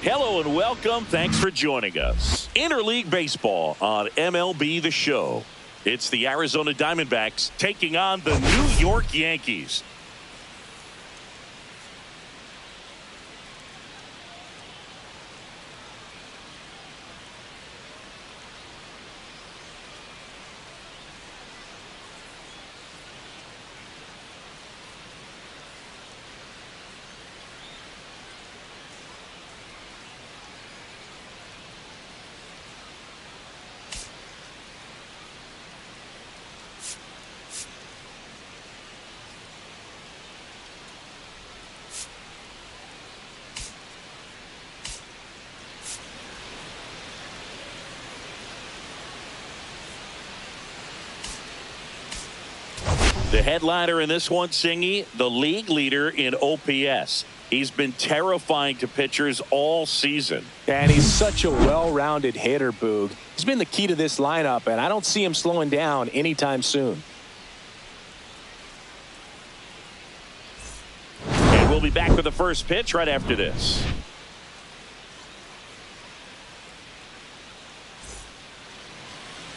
Hello and welcome. Thanks for joining us. Interleague Baseball on MLB The Show. It's the Arizona Diamondbacks taking on the New York Yankees. The headliner in this one, Singy, the league leader in OPS. He's been terrifying to pitchers all season. And he's such a well-rounded hitter, Boog. He's been the key to this lineup, and I don't see him slowing down anytime soon. And we'll be back with the first pitch right after this.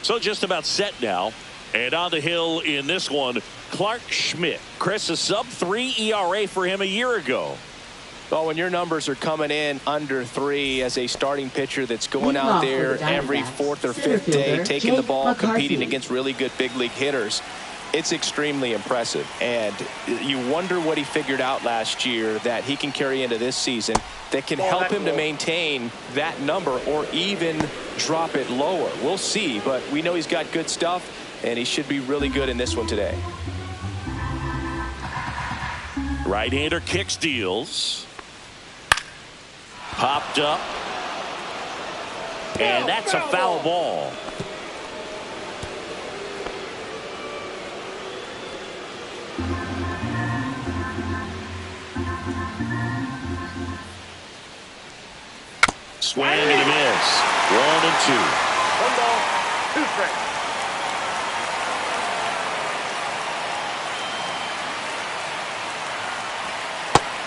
So just about set now. And on the hill in this one, Clark Schmidt. Chris, a sub-3 ERA for him a year ago. Well, when your numbers are coming in under 3 as a starting pitcher that's going out there every fourth or fifth day, taking the ball, competing against really good big league hitters, it's extremely impressive. And you wonder what he figured out last year that he can carry into this season that can help him to maintain that number or even drop it lower. We'll see, but we know he's got good stuff. And he should be really good in this one today. Right-hander kicks, deals. Popped up. And that's a foul ball. Swing and a miss. 1-2. 1 ball, 2 strikes.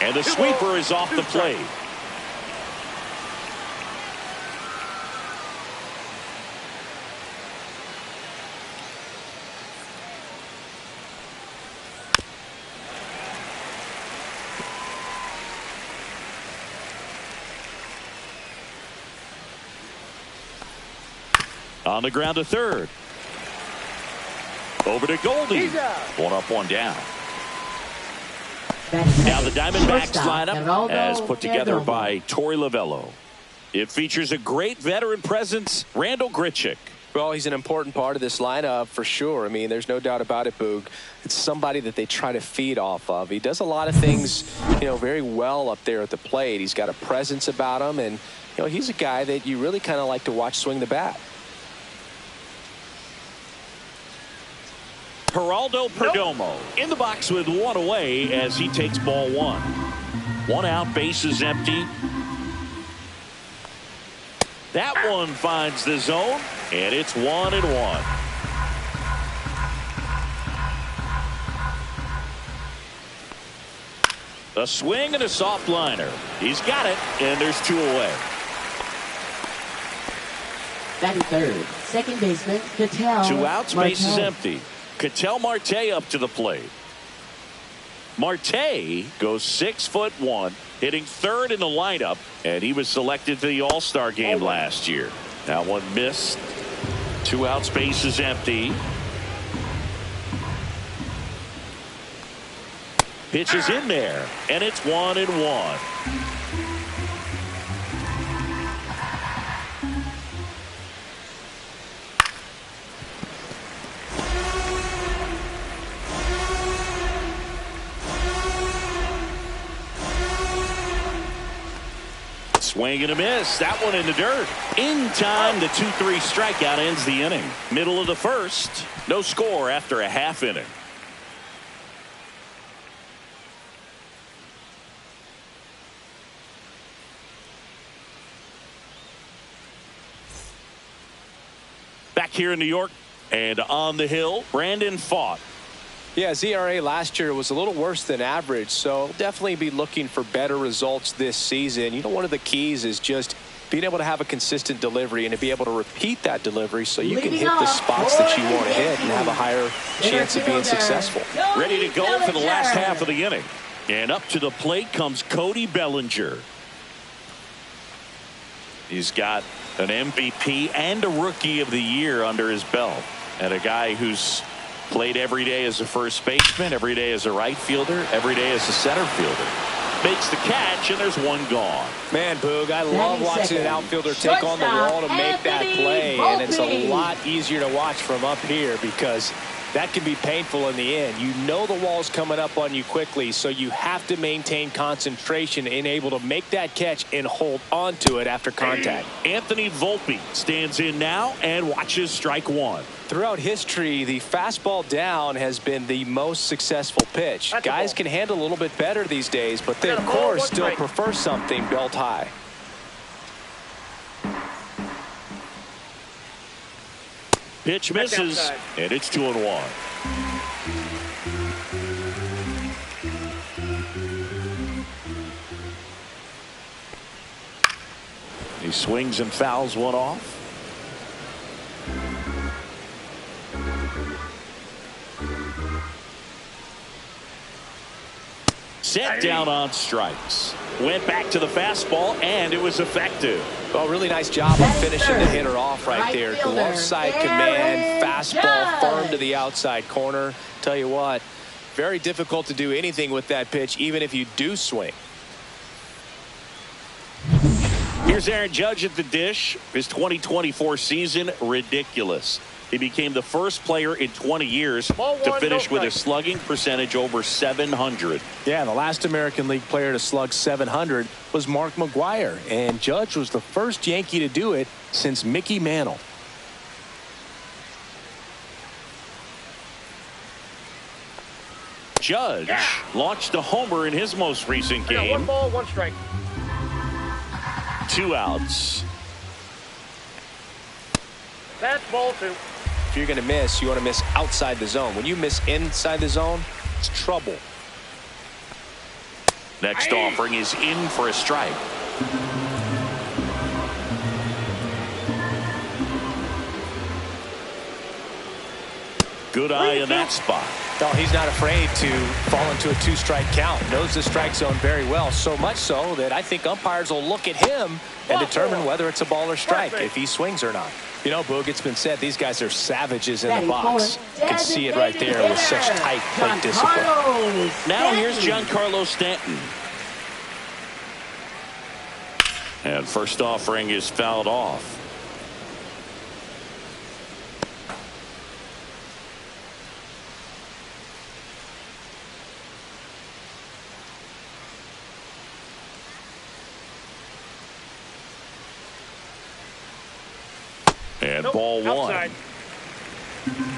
And the sweeper is off the plate. On the ground to third. Over to Goldie. 1 up, 1 down. Now the Diamondbacks lineup as put together by Torey Lovello. It features a great veteran presence, Randall Grichuk. Well, he's an important part of this lineup for sure. I mean, there's no doubt about it, Boog. It's somebody that they try to feed off of. He does a lot of things, very well up there at the plate. He's got a presence about him, and, he's a guy that you really kind of like to watch swing the bat. Geraldo Perdomo in the box with 1 away as he takes ball 1. 1 out, bases empty. That one finds the zone, and it's 1-1. A swing and a soft liner. He's got it, and there's 2 away. Batting third, second baseman, Ketel 2 outs, bases empty. Ketel Marte up to the plate. Marte goes 6'1", hitting third in the lineup, and he was selected to the All-Star game last year. That one missed. 2 outs, bases empty. Pitch is in there, and it's 1-1. Swing and a miss. That one in the dirt. In time, the 2-3 strikeout ends the inning. Middle of the first. No score after a half inning. Back here in New York and on the hill, Brandon Pfaadt. Yeah, his ERA last year was a little worse than average, so definitely be looking for better results this season. You know, one of the keys is just being able to have a consistent delivery and to be able to repeat that delivery so you can hit the spots that you want to hit and have a higher chance of being successful. Ready to go for the last half of the inning. And up to the plate comes Cody Bellinger. He's got an MVP and a Rookie of the Year under his belt, and a guy who's played every day as a first baseman, every day as a right fielder, every day as a center fielder. Makes the catch, and there's one gone. Man, Boog, I love watching an outfielder take on the wall to make that play, and it's a lot easier to watch from up here because that can be painful in the end. You know the wall's coming up on you quickly, so you have to maintain concentration and able to make that catch and hold on to it after contact. Anthony Volpe stands in now and watches strike one. Throughout history, the fastball down has been the most successful pitch. Guys can handle a little bit better these days, but they, of course, still prefer something belt high. Pitch misses, and it's 2-1. He swings and fouls one off. Set down on strikes. Went back to the fastball, and it was effective. Well, really nice job of finishing the hitter off right there. Glove side command, fastball firm to the outside corner. Tell you what, very difficult to do anything with that pitch, even if you do swing. Here's Aaron Judge at the dish. His 2024 season, ridiculous. He became the first player in 20 years to finish with a slugging percentage over 700. Yeah, the last American League player to slug 700 was Mark McGwire, and Judge was the first Yankee to do it since Mickey Mantle. Judge launched a homer in his most recent game. 1 ball, 1 strike. 2 outs. That's ball 2. If you're going to miss, you want to miss outside the zone. When you miss inside the zone, it's trouble. Next offering is in for a strike. Good eye in that spot. No, he's not afraid to fall into a 2-strike count. Knows the strike zone very well, so much so that I think umpires will look at him and determine whether it's a ball or strike, if he swings or not. You know, Boog, it's been said these guys are savages in the box. You can see it right there with such tight plate discipline. Now here's Giancarlo Stanton. And first offering is fouled off. And ball 1. Outside.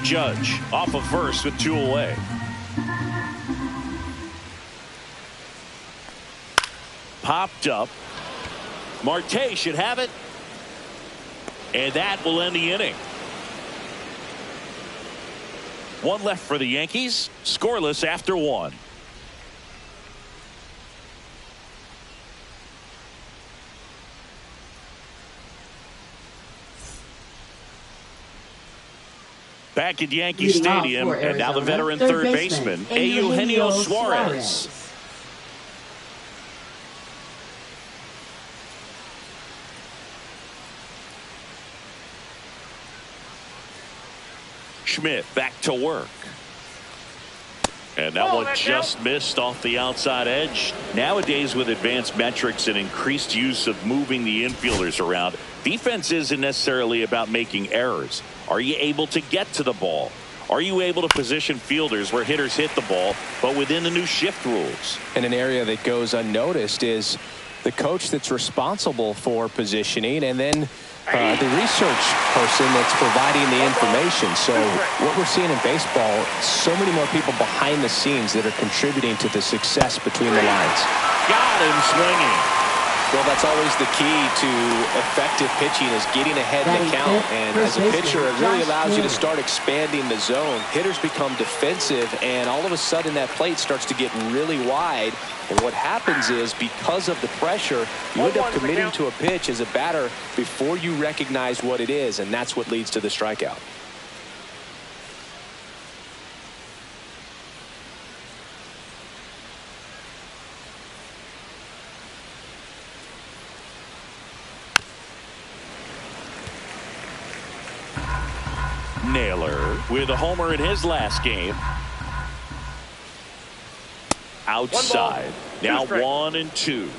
Judge off of first with 2 away. Popped up. Marte should have it. And that will end the inning. 1 left for the Yankees. Scoreless after 1. Back at Yankee Stadium, and now the veteran third baseman, Eugenio Suarez. Schmidt back to work. And that one just missed off the outside edge. Nowadays, with advanced metrics and increased use of moving the infielders around, defense isn't necessarily about making errors. Are you able to get to the ball? Are you able to position fielders where hitters hit the ball, but within the new shift rules? And an area that goes unnoticed is the coach that's responsible for positioning, and then the research person that's providing the information. So what we're seeing in baseball, so many more people behind the scenes that are contributing to the success between the lines. Got him swinging. Well, that's always the key to effective pitching is getting ahead in the count. And as a pitcher, it really allows you to start expanding the zone. Hitters become defensive, and all of a sudden that plate starts to get really wide. And what happens is, because of the pressure, you end up committing to a pitch as a batter before you recognize what it is, and that's what leads to the strikeout. Naylor with a homer in his last game. Outside. Now 1-2.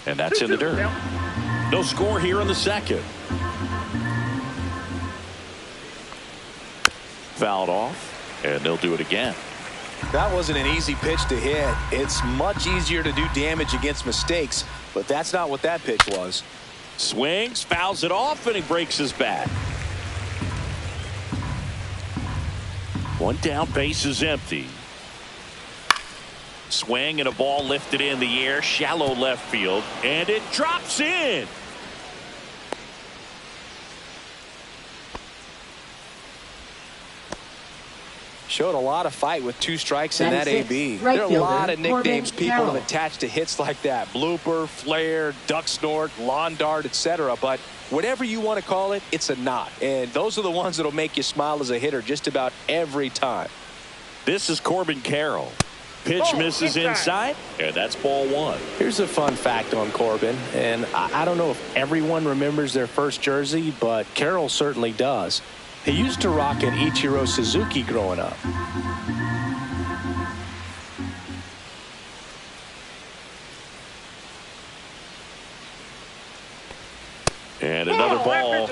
And that's in the dirt. No score here in the second. Fouled off, and they'll do it again. That wasn't an easy pitch to hit. It's much easier to do damage against mistakes, but that's not what that pitch was. Swings, fouls it off, and he breaks his bat. One down, base is empty. Swing and a ball lifted in the air, shallow left field, and it drops in. Showed a lot of fight with 2 strikes in that AB. Right, there are a lot of nicknames people have attached to hits like that. Blooper, flare, duck snort, lawn dart, etc. But whatever you want to call it, it's a knot. And those are the ones that will make you smile as a hitter just about every time. This is Corbin Carroll. Pitch misses inside, and that's ball 1. Here's a fun fact on Corbin, and I don't know if everyone remembers their first jersey, but Carroll certainly does. He used to rock an Ichiro Suzuki growing up. And another ball.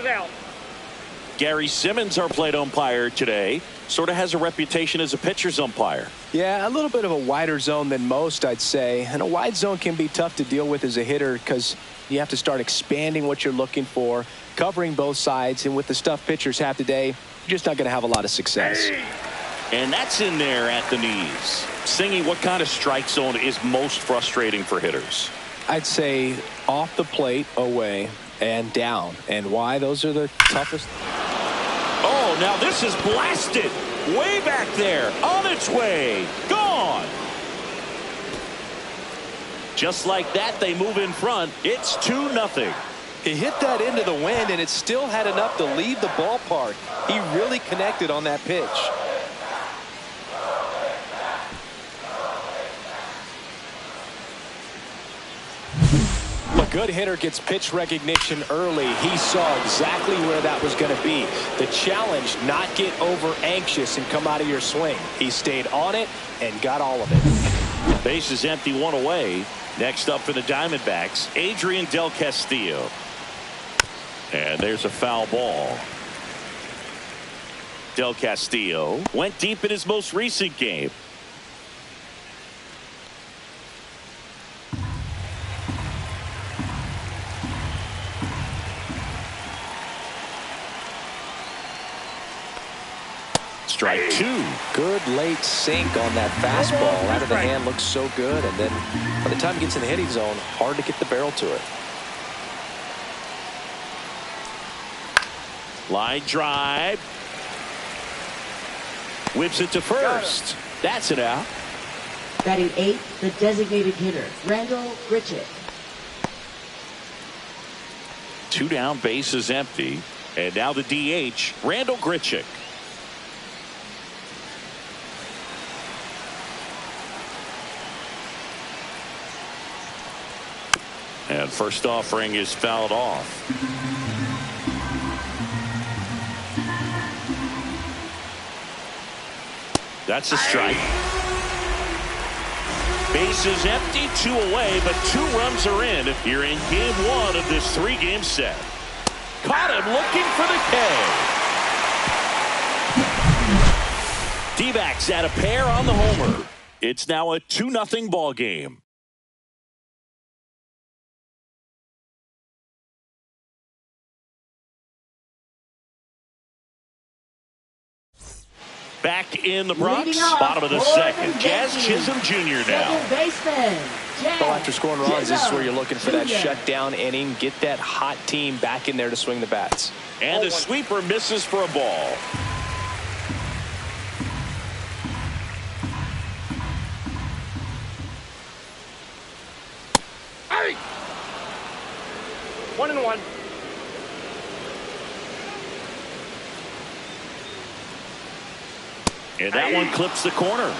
Gary Simmons, our plate umpire today, sort of has a reputation as a pitcher's umpire. Yeah, a little bit of a wider zone than most, I'd say. And a wide zone can be tough to deal with as a hitter because you have to start expanding what you're looking for, covering both sides. And with the stuff pitchers have today, you're just not going to have a lot of success. And that's in there at the knees. Singy, what kind of strike zone is most frustrating for hitters? I'd say off the plate, away, and down. And why? Those are the toughest. Oh, now this is blasted. Way back there. On its way. Gone. Just like that, they move in front. It's 2-0. He hit that into the wind, and it still had enough to leave the ballpark. He really connected on that pitch. A good hitter gets pitch recognition early. He saw exactly where that was going to be. The challenge, not get over anxious and come out of your swing. He stayed on it and got all of it. Base is empty, 1 away. Next up for the Diamondbacks, Adrian Del Castillo. And there's a foul ball. Del Castillo went deep in his most recent game. Strike 2. Good late sink on that fastball. Out of the hand, looks so good. And then by the time it gets in the hitting zone, hard to get the barrel to it. Line drive. Whips it to first. That's it out. Batting 8th, the designated hitter, Randall Grichuk. 2 down, base is empty. And now the DH, Randall Grichuk. And first offering is fouled off. That's a strike. Base is empty, 2 away, but 2 runs are in. You're in game 1 of this 3-game set. Caught him looking for the K. D-backs at a pair on the homer. It's now a 2-0 ball game. Back in the Bronx, Leading off bottom of the for second. the Jazz Yankees, Chisholm Jr. now. second baseman, Jazz Well, after scoring runs, this is where you're looking for that Jr. shutdown inning. Get that hot team back in there to swing the bats. And the sweeper misses for a ball. Hey! 1-1. And that one clips the corner.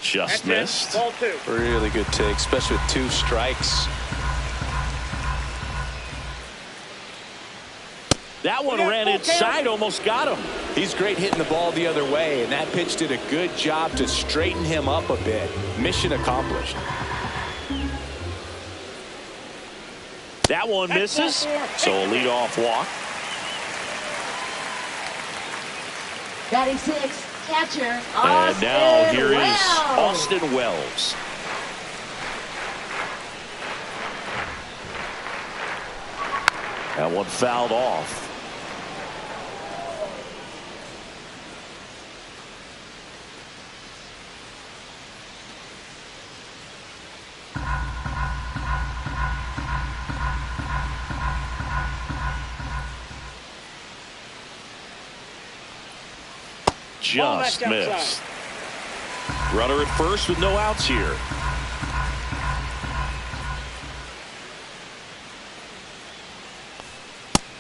Just missed. Ball 2. Really good take, especially with 2 strikes. That one ran inside, almost got him. He's great hitting the ball the other way, and that pitch did a good job to straighten him up a bit. Mission accomplished. That one misses, so a leadoff walk. Batting 6, catcher, And now here is Wells. Austin Wells. That one fouled off. Just missed. Runner at first with no outs here.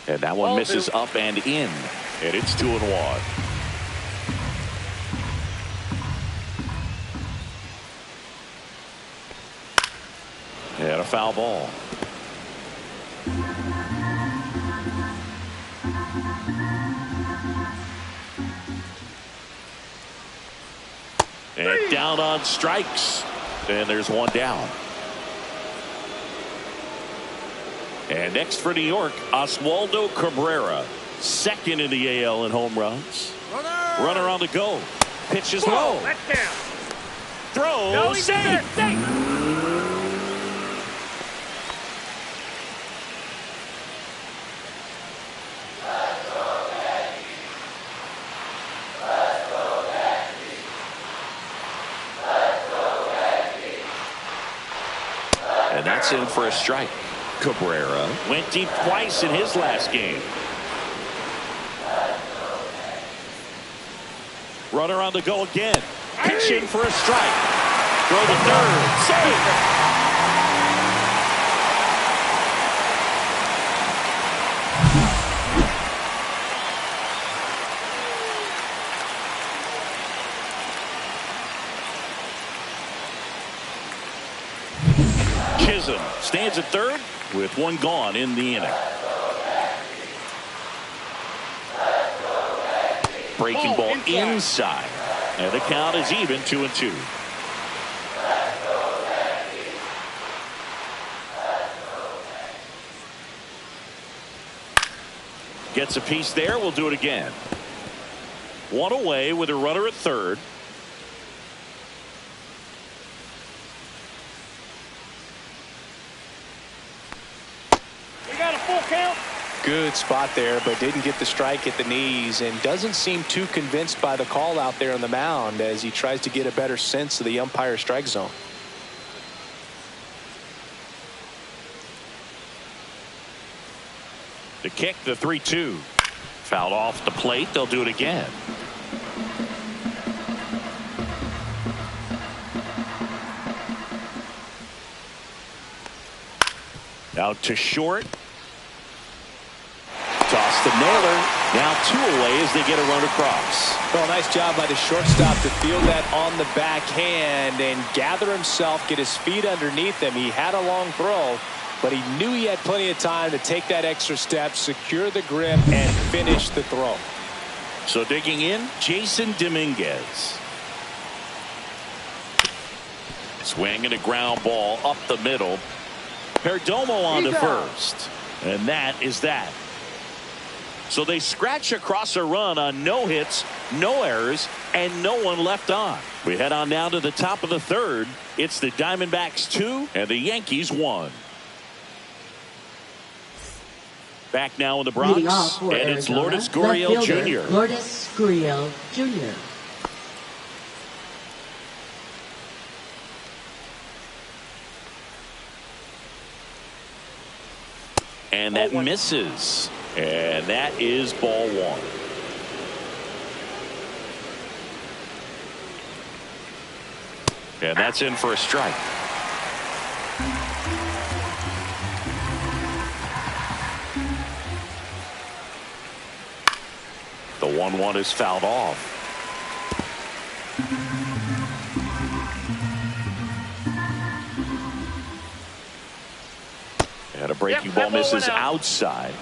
And that one misses up and in. And it's 2-1. And a foul ball. And down on strikes. And there's one down. And next for New York, Oswaldo Cabrera. Second in the AL in home runs. Runner on the go. Pitch is low. That's down. Throw. No, he's there. Safe. And that's in for a strike. Cabrera went deep twice in his last game. Runner on the go again. Pitch in for a strike. Throw to third. Save. Chisholm stands at third with one gone in the inning. Breaking ball inside. And the count is even 2-2. Gets a piece there. We'll do it again. One away with a runner at third. Good spot there, but didn't get the strike at the knees and doesn't seem too convinced by the call out there on the mound as he tries to get a better sense of the umpire strike zone. The kick, the 3-2. Fouled off the plate. They'll do it again. Out to short. Toss the Naylor. Now 2 away as they get a run across. Well, nice job by the shortstop to field that on the backhand and gather himself, get his feet underneath him. He had a long throw, but he knew he had plenty of time to take that extra step, secure the grip, and finish the throw. So digging in, Jason Dominguez. Swing and a ground ball up the middle. Perdomo on to first. And that is that. So they scratch across a run on no hits no errors, and no one left on. We head on now to the top of the third. It's the Diamondbacks 2 and the Yankees 1. Back now in the Bronx, and it's Lourdes Gurriel Jr. Lourdes Gurriel Jr. And that misses. And that is ball one. And that's in for a strike. The 1-1 is fouled off. And a breaking ball misses outside.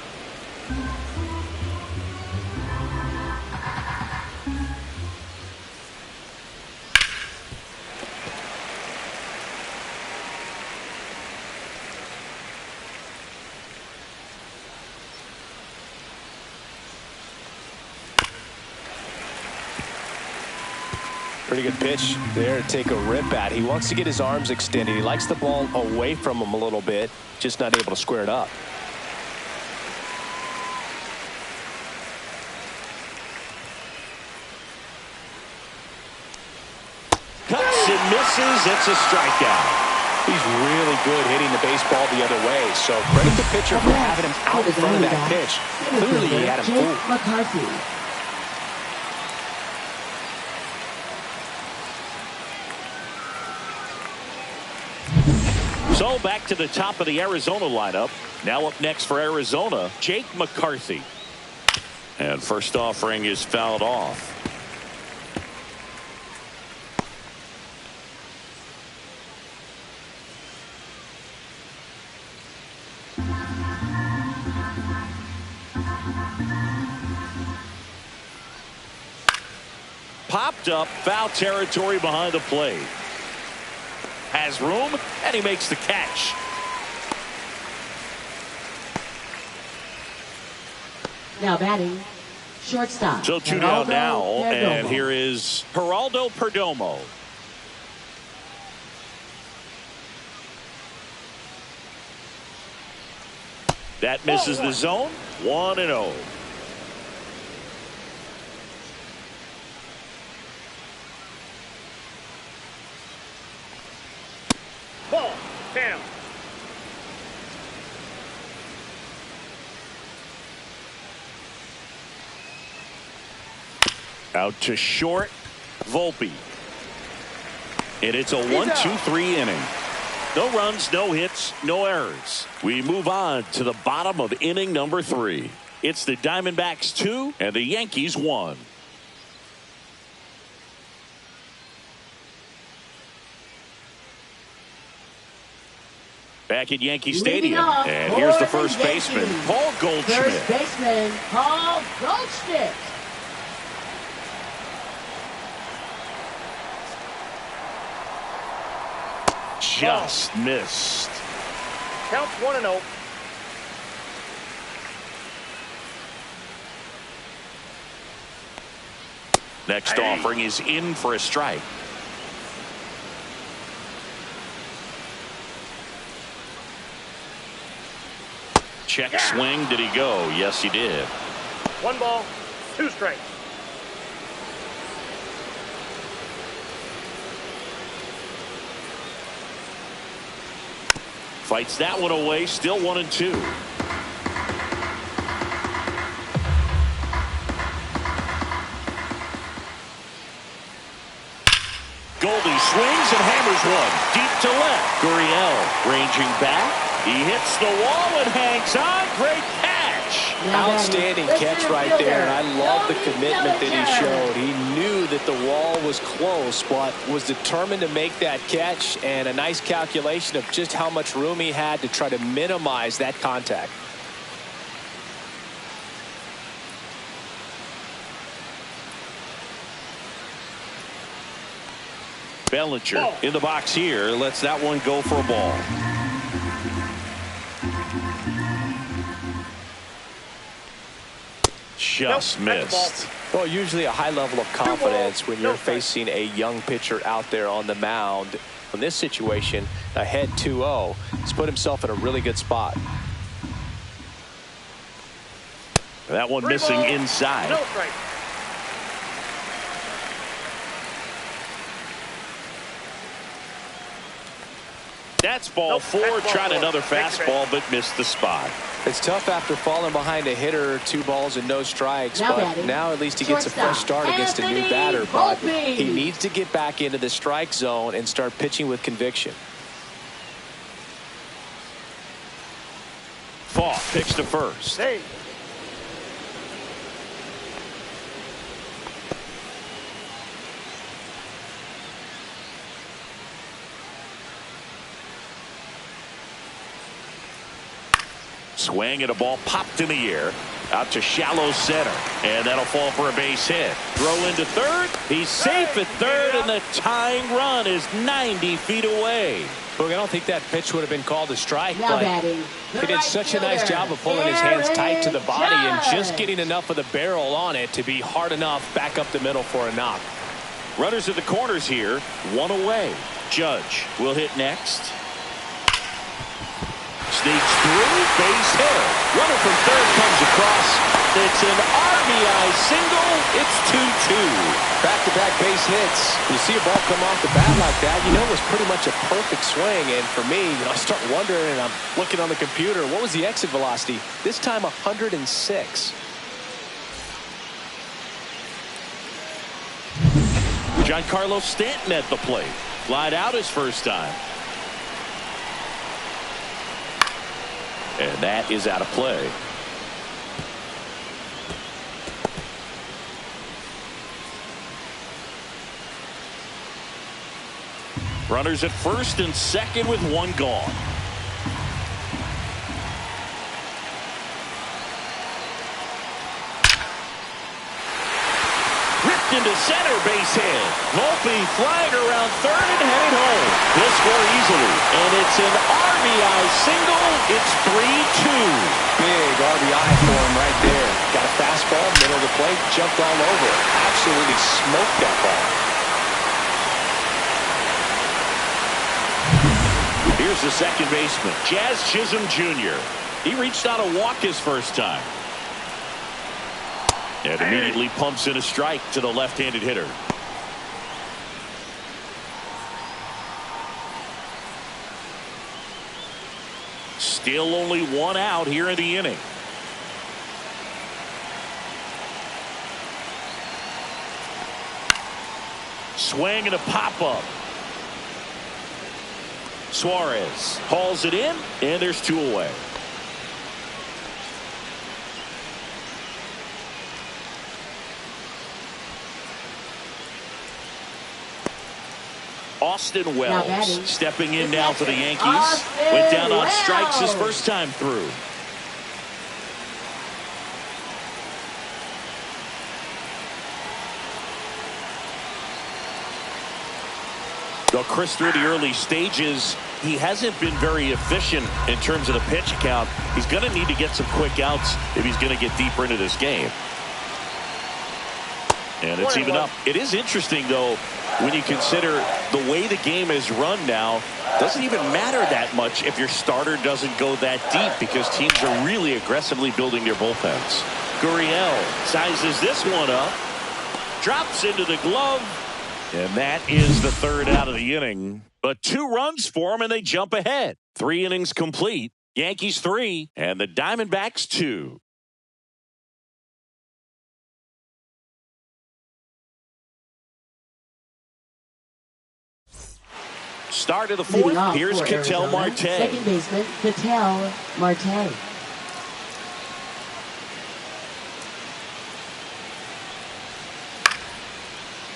Pretty good pitch there to take a rip at. He wants to get his arms extended. He likes the ball away from him a little bit, just not able to square it up. Cuts and misses. It's a strikeout. He's really good hitting the baseball the other way. So credit the pitcher for having him out in front of that pitch. Clearly he had him fooled. McCarthy. So back to the top of the Arizona lineup. Now up next for Arizona, Jake McCarthy. And first offering is fouled off. Popped up, foul territory behind the plate. Has room, and he makes the catch. Now batting, shortstop. So 2 down now, and here is Geraldo Perdomo. That misses the zone. 1-0. Ball, Sam. Out to short, Volpe. And it's a 1-2-3 inning. No runs, no hits, no errors. We move on to the bottom of inning number 3. It's the Diamondbacks 2 and the Yankees 1. Back at Yankee Stadium, and here's the first baseman, Paul Goldschmidt. First baseman, Paul Goldschmidt. Just missed. Counts 1-0. Next offering is in for a strike. Check swing. Did he go? Yes, he did. 1 ball, 2 strikes. Fights that one away. Still 1-2. Goldie swings and hammers one deep to left. Gurriel ranging back. He hits the wall and hangs on. Great catch. Outstanding catch right there, and I love the commitment that he showed. He knew that the wall was close, but was determined to make that catch, and a nice calculation of just how much room he had to try to minimize that contact. Bellinger in the box here. Lets that one go for a ball. Just missed. Well, usually a high level of confidence when you're facing a young pitcher out there on the mound. In this situation, ahead 2-0, he's put himself in a really good spot. That one missing inside. No strike. That's ball four. Tried another fastball, but missed the spot. It's tough after falling behind a hitter, 2 balls and no strikes, but now at least he gets a fresh start against a new batter. But he needs to get back into the strike zone and start pitching with conviction. Falk pitch to first. Hey. Swing and a ball popped in the air out to shallow center, and that'll fall for a base hit. Throw into third. He's safe at third, and the tying run is 90 feet away. Look, I don't think that pitch would have been called a strike, but he did such a nice job of pulling his hands tight to the body and just getting enough of the barrel on it to be hard enough back up the middle for a knock. Runners at the corners here, 1 away. Judge will hit next. Sneaks through, base hit. Runner from third comes across. It's an RBI single. It's 2-2. Back-to-back base hits. You see a ball come off the bat like that, you know it was pretty much a perfect swing. And for me, I start wondering, and I'm looking on the computer, what was the exit velocity? This time 106. Giancarlo Stanton at the plate. Flied out his first time. And that is out of play. Runners at first and second with 1 gone. Ripped into center, base hit. Volpe flying around third and headed home. He'll score easily, and it's an RBI single. It's 3-2. Big RBI for him right there. Got a fastball, middle of the plate, jumped all over it. Absolutely smoked that ball. Here's the second baseman, Jazz Chisholm Jr. He reached out a walk his first time. And immediately pumps in a strike to the left-handed hitter. Still only 1 out here in the inning. Swing and a pop-up. Suarez hauls it in, and there's 2 away. Austin Wells stepping in now for the Yankees. Went down on strikes his first time through. Though Chris, through the early stages, he hasn't been very efficient in terms of the pitch count. He's going to need to get some quick outs if he's going to get deeper into this game. And it's even up. It is interesting, though, when you consider the way the game is run now. Doesn't even matter that much if your starter doesn't go that deep, because teams are really aggressively building their bullpens. Gurriel sizes this one up, drops into the glove, and that is the 3rd out of the inning. But 2 runs for them, and they jump ahead. 3 innings complete. Yankees 3 and the Diamondbacks 2. Start of the 4th. Here's Ketel Marte. Second baseman, Ketel Marte.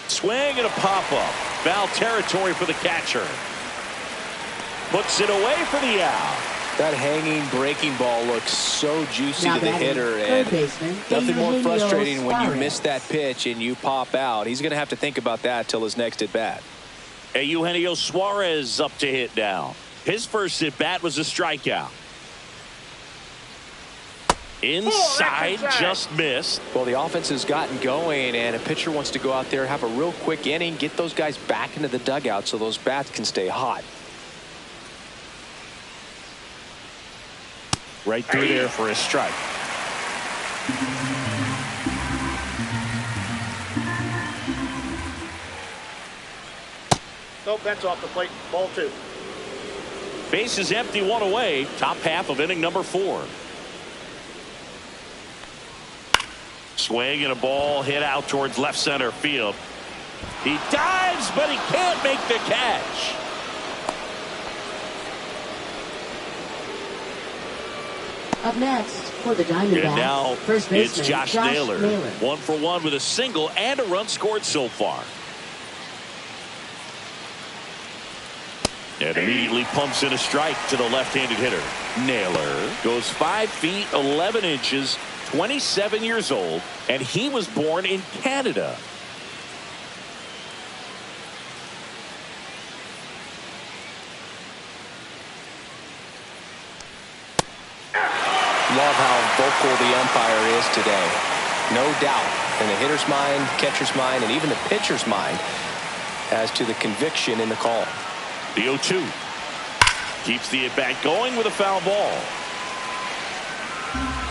Swing and a pop-up. Foul territory for the catcher. Puts it away for the out. That hanging breaking ball looks so juicy to the hitter, and nothing more frustrating when you miss that pitch and you pop out. He's going to have to think about that till his next at bat. Eugenio Suarez up to hit now. His first at bat was a strikeout. Inside, just missed. Well, the offense has gotten going, and a pitcher wants to go out there, have a real quick inning, get those guys back into the dugout so those bats can stay hot. Right through there for a strike. No, Bent's off the plate. Ball 2. Base is empty, 1 away. Top half of inning number 4. Swing and a ball hit out towards left center field. He dives, but he can't make the catch. Up next for the Diamondbacks, And now first baseman, it's Josh Naylor. 1 for 1 with a single and a run scored so far. And immediately pumps in a strike to the left-handed hitter. Naylor goes 5 feet 11 inches, 27 years old, and he was born in Canada. Love how vocal the umpire is today. No doubt in the hitter's mind, catcher's mind, and even the pitcher's mind as to the conviction in the call. The 0-2 keeps the at-bat going with a foul ball.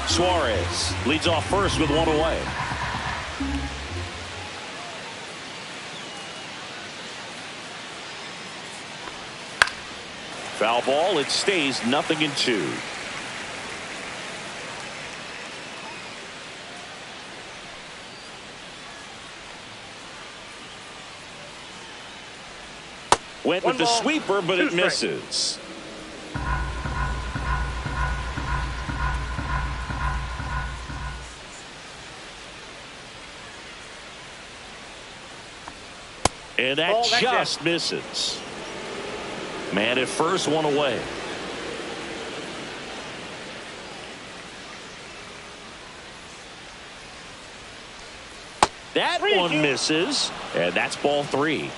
Suarez leads off first with 1 away. Foul ball. It stays 0-2. Went with the sweeper, but it misses. And that just misses. Man at first, 1 away. That one misses, and that's ball 3.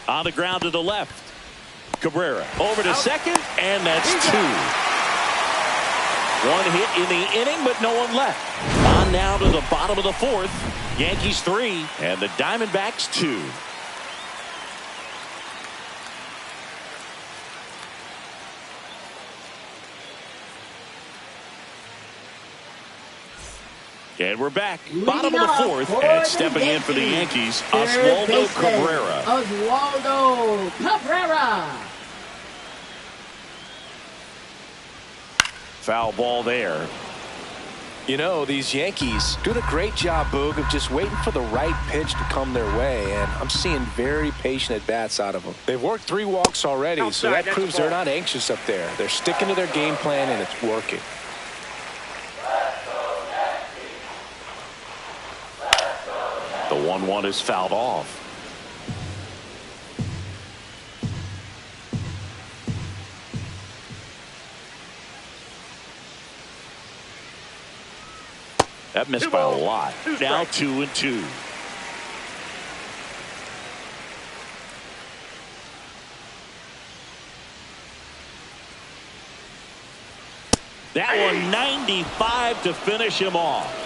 On the ground to the left. Cabrera over to second, and that's 2. 1 hit in the inning, but no one left. On now to the bottom of the 4th. Yankees 3 and the Diamondbacks 2. And we're back. Bottom of the 4th, and stepping in for the Yankees, Oswaldo Cabrera. Oswaldo Cabrera. Foul ball there. You know, these Yankees doing a great job, Boog, of just waiting for the right pitch to come their way, and I'm seeing very patient at-bats out of them. They've worked 3 walks already, so that proves they're not anxious up there. They're sticking to their game plan, and it's working. The 1-1 is fouled off. That missed by a lot. Now 2-2. That one 95 to finish him off.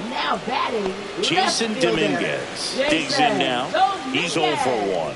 Now batting, Jason Dominguez digs in now. He's 0 for 1.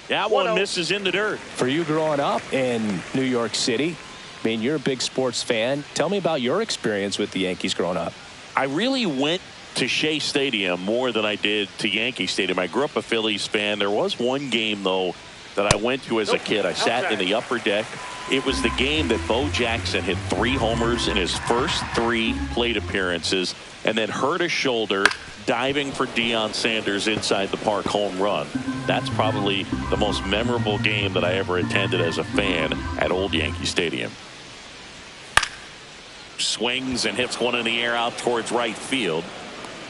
That one misses in the dirt. For you growing up in New York City, I mean, you're a big sports fan. Tell me about your experience with the Yankees growing up. I really went to Shea Stadium more than I did to Yankee Stadium. I grew up a Phillies fan. There was one game, though, that I went to as a kid. I sat in the upper deck. It was the game that Bo Jackson hit 3 homers in his first 3 plate appearances and then hurt his shoulder diving for Deion Sanders' inside the park home run. That's probably the most memorable game that I ever attended as a fan at Old Yankee Stadium. Swings and hits one in the air out towards right field.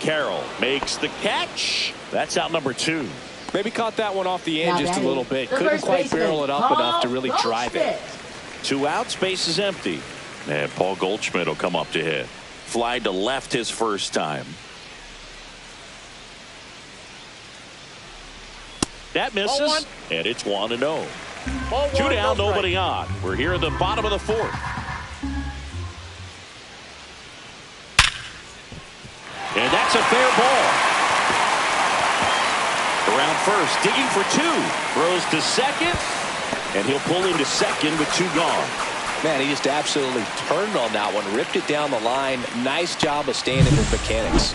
Carroll makes the catch. That's out number 2. Maybe caught that one off the end just a little bit. Couldn't quite barrel it up enough to really drive it. 2 outs, base is empty. And Paul Goldschmidt will come up to hit. Fly to left his first time. That misses, and it's 1-0. 2 down, nobody on. We're here at the bottom of the 4th. And that's a fair ball. Around first, digging for 2. Throws to second, and he'll pull into second with 2 gone. Man, he just absolutely turned on that one, ripped it down the line. Nice job of staying in his mechanics.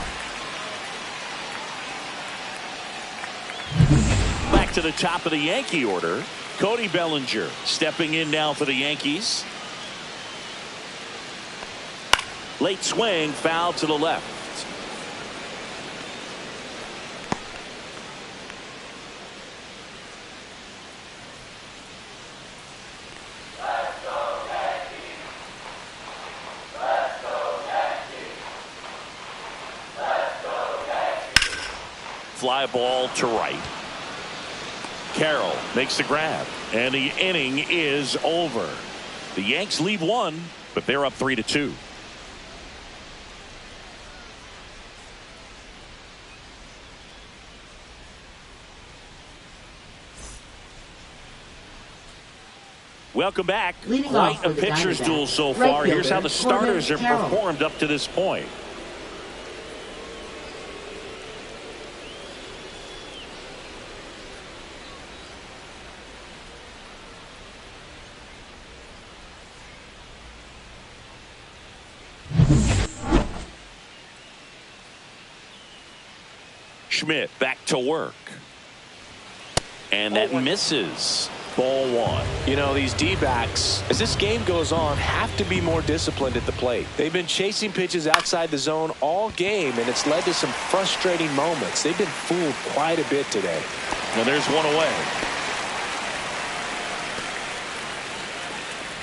Back to the top of the Yankee order. Cody Bellinger stepping in now for the Yankees. Late swing, foul to the left. Fly ball to right. Carroll makes the grab, and the inning is over. The Yanks leave 1, but they're up 3-2. Welcome back. Quite a pitcher's duel so far. Here's how the starters have performed up to this point. Schmidt back to work. And that misses. Ball 1. You know, these D-backs, as this game goes on, have to be more disciplined at the plate. They've been chasing pitches outside the zone all game, and it's led to some frustrating moments. They've been fooled quite a bit today. And there's 1 away.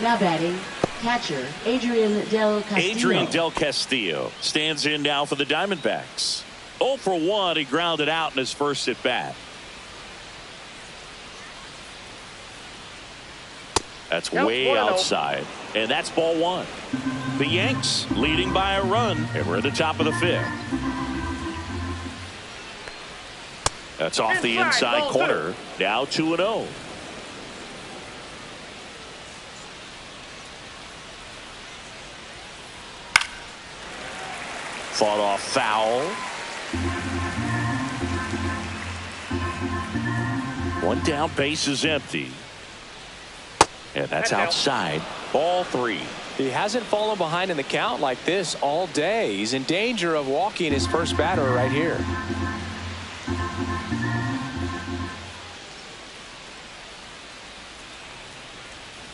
Now batting, catcher Adrian Del Castillo. Adrian Del Castillo stands in now for the Diamondbacks. 0 for 1. He grounded out in his first at bat. That's way outside, and that's ball 1. The Yanks leading by a run, and we're at the top of the 5th. That's off the inside corner. Now 2-0. Fought off foul. 1 down, base is empty. And that's outside. Ball 3. He hasn't fallen behind in the count like this all day. He's in danger of walking his first batter right here.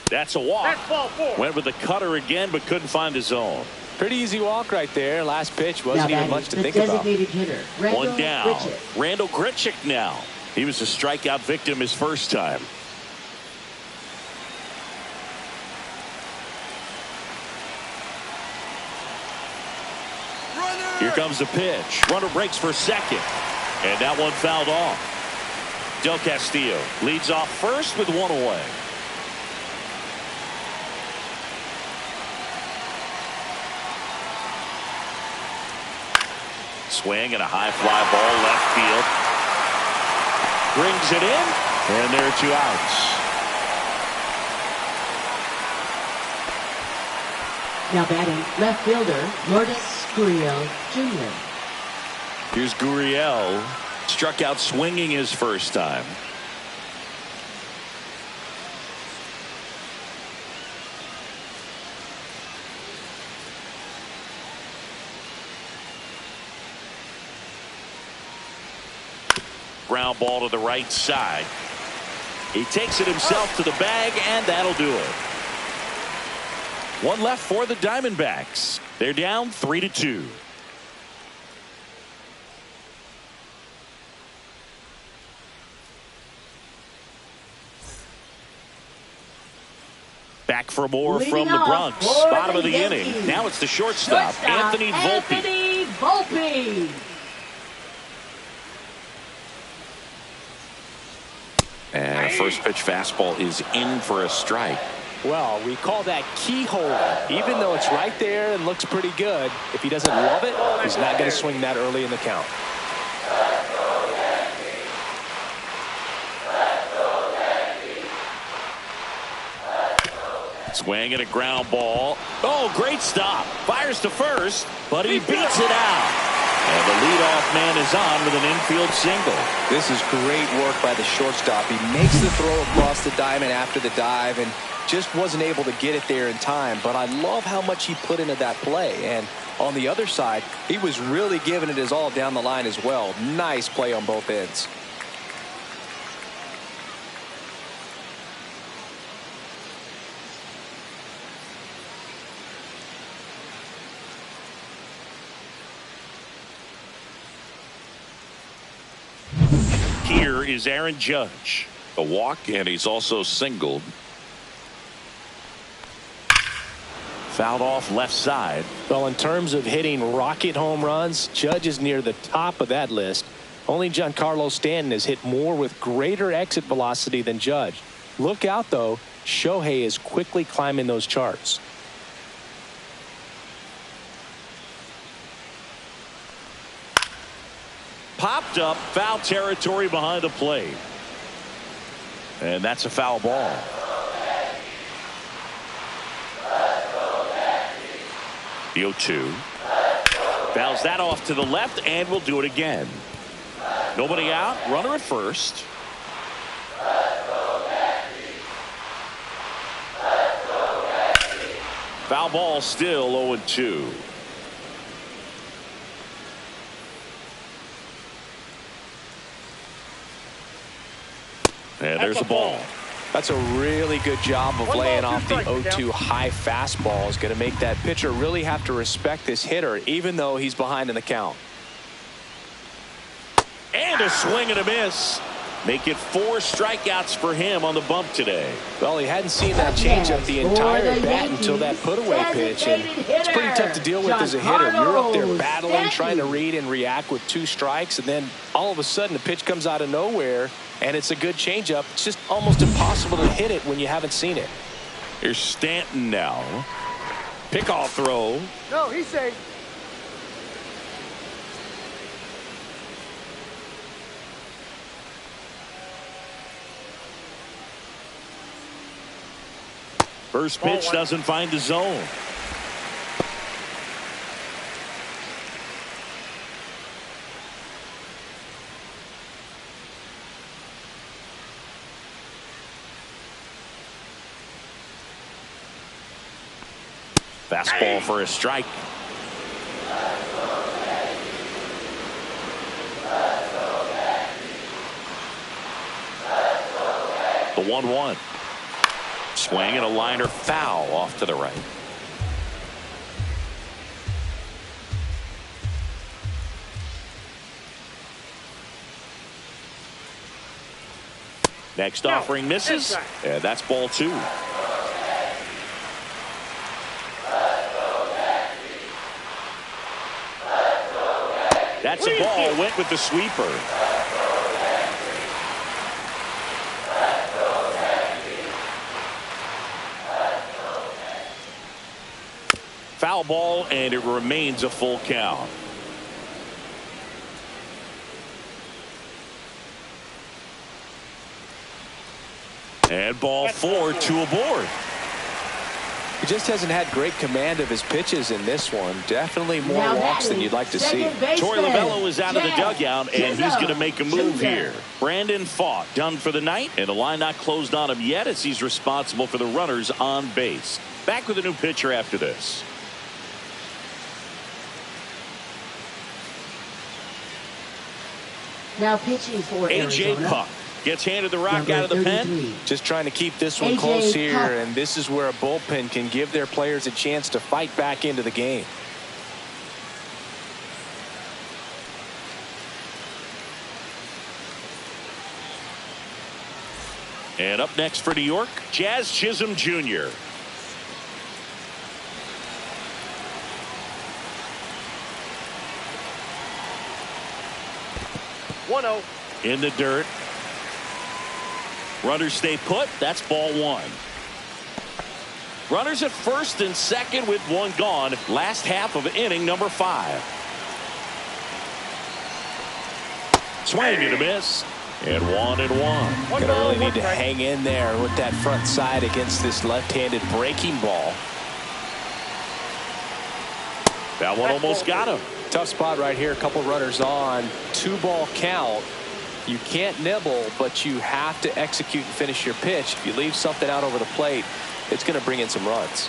That's a walk. That's ball 4. Went with the cutter again, but couldn't find his zone. Pretty easy walk right there. Last pitch wasn't even much to think about. Hitter, 1 down. Grichuk. Randall Grichuk now. He was a strikeout victim his first time. Here comes the pitch. Runner breaks for second. And that one fouled off. Del Castillo leads off first with 1 away. Swing and a high fly ball left field. Brings it in. And there are 2 outs. Now batting, left fielder Lourdes Gurriel Jr. Here's Gurriel. Struck out swinging his first time. Ground ball to the right side. He takes it himself to the bag, and that'll do it. 1 left for the Diamondbacks. They're down 3-2. Back for more from the Bronx. Bottom of the inning. Now it's the shortstop, Anthony Volpe. first pitch fastball is in for a strike. Well, we call that keyhole. Even though it's right there and looks pretty good, if he doesn't love it, he's not going to swing that early in the count. Swing and a ground ball. Oh, great stop. Fires to first, but he beats it out. And the leadoff man is on with an infield single. This is great work by the shortstop. He makes the throw across the diamond after the dive and just wasn't able to get it there in time. But I love how much he put into that play. And on the other side, he was really giving it his all down the line as well. Nice play on both ends. Here is Aaron Judge. A walk, and he's also singled. Fouled off left side. Well, in terms of hitting rocket home runs, Judge is near the top of that list. Only Giancarlo Stanton has hit more with greater exit velocity than Judge. Look out, though. Shohei is quickly climbing those charts. Popped up, foul territory behind the plate. And that's a foul ball. The 0-2. Fouls that off to the left, and will do it again. Nobody out, runner at first. Foul ball, still 0-2. And there's a ball. That's a really good job of laying off the 0-2 high fastball. Is going to make that pitcher really have to respect this hitter, even though he's behind in the count. And a swing and a miss. Make it 4 strikeouts for him on the bump today. Well, he hadn't seen that changeup the entire at bat until that put-away pitch, and it's pretty tough to deal with as a hitter. You're up there battling, trying to read and react with 2 strikes, and then all of a sudden the pitch comes out of nowhere, and it's a good changeup. It's just almost impossible to hit it when you haven't seen it. Here's Stanton now. Pickoff throw. No, he's safe. First pitch doesn't find the zone. Fastball for a strike. The 1-1. Swing and a liner foul off to the right. Next offering misses. And that's ball 2. That's a ball. Went with the sweeper. Foul ball, and it remains a full count. And ball 4, 2 aboard. He just hasn't had great command of his pitches in this one. Definitely more walks than you'd like to see. Torey Lovullo is out of the dugout, and he's going to make a move here. Brandon Pfaadt done for the night, and the line not closed on him yet as he's responsible for the runners on base. Back with a new pitcher after this. Now pitching for A.J. Arizona. Puck gets handed the rock out of the pen. Just trying to keep this one close here, and this is where a bullpen can give their players a chance to fight back into the game. And up next for New York, Jazz Chisholm Jr. One-zero. In the dirt. Runners stay put. That's ball one. Runners at first and second with one gone. Last half of inning number 5. Swing and a miss. And 1-1. Gonna really need to hang in there with that front side against this left-handed breaking ball. That one almost got him. Tough spot right here. A couple runners on. 2-ball count. You can't nibble, but you have to execute and finish your pitch. If you leave something out over the plate, it's going to bring in some runs.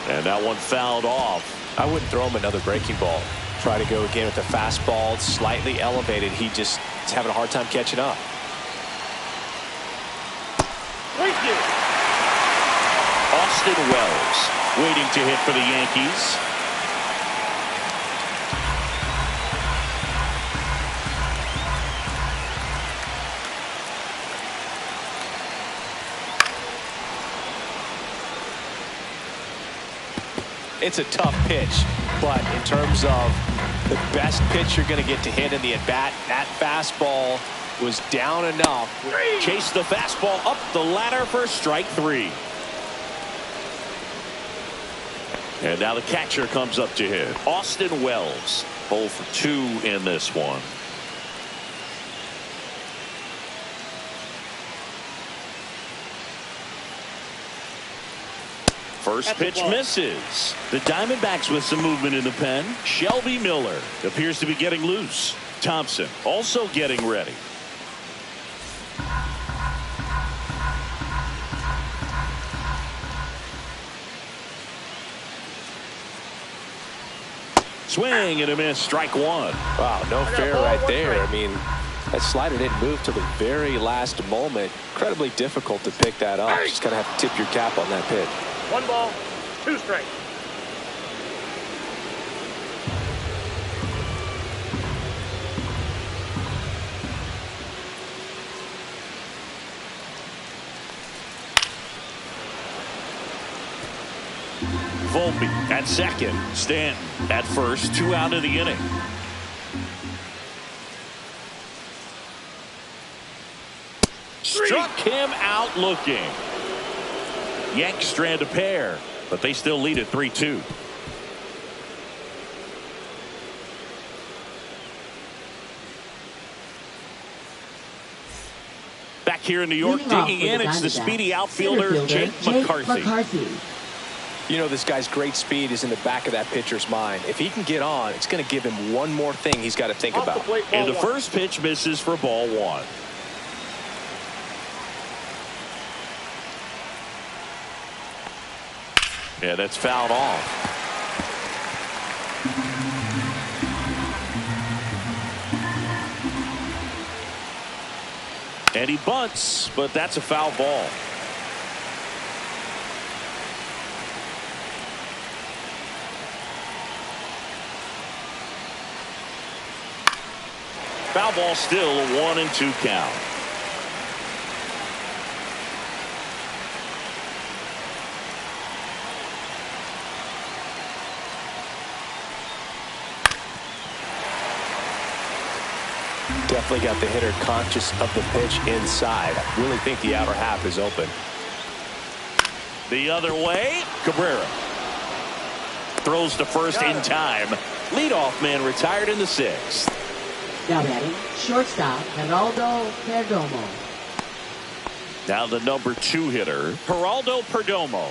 And that one fouled off. I wouldn't throw him another breaking ball. Try to go again with the fastball, slightly elevated. He just is having a hard time catching up. Austin Wells waiting to hit for the Yankees. It's a tough pitch, but in terms of the best pitch you're going to get to hit in the at-bat, that fastball was down enough. Chase the fastball up the ladder for strike 3. And now the catcher comes up to hit. Austin Wells, 0 for 2 in this one. First pitch misses. The Diamondbacks with some movement in the pen. Shelby Miller appears to be getting loose. Thompson also getting ready. Swing and a miss. Strike 1. Wow, no fair right there. I mean, that slider didn't move till the very last moment. Incredibly difficult to pick that up. Just gotta have to tip your cap on that pitch. 1 ball, 2 strikes. Volpe at second. Stanton at first. 2 out of the inning. Struck him out looking. Yanks strand a pair, but they still lead at 3-2. Back here in New York, digging in, it's the speedy outfielder, Jake McCarthy. You know, this guy's great speed is in the back of that pitcher's mind. If he can get on, it's going to give him one more thing he's got to think about. And the first pitch misses for ball 1. Yeah, that's fouled off. And he bunts, but that's a foul ball. Foul ball still, a 1-2 count. Definitely got the hitter conscious of the pitch inside. I really think the outer half is open. The other way, Cabrera throws to first in time. Leadoff man retired in the 6th. Now batting, shortstop, Geraldo Perdomo. Now the number 2 hitter, Geraldo Perdomo.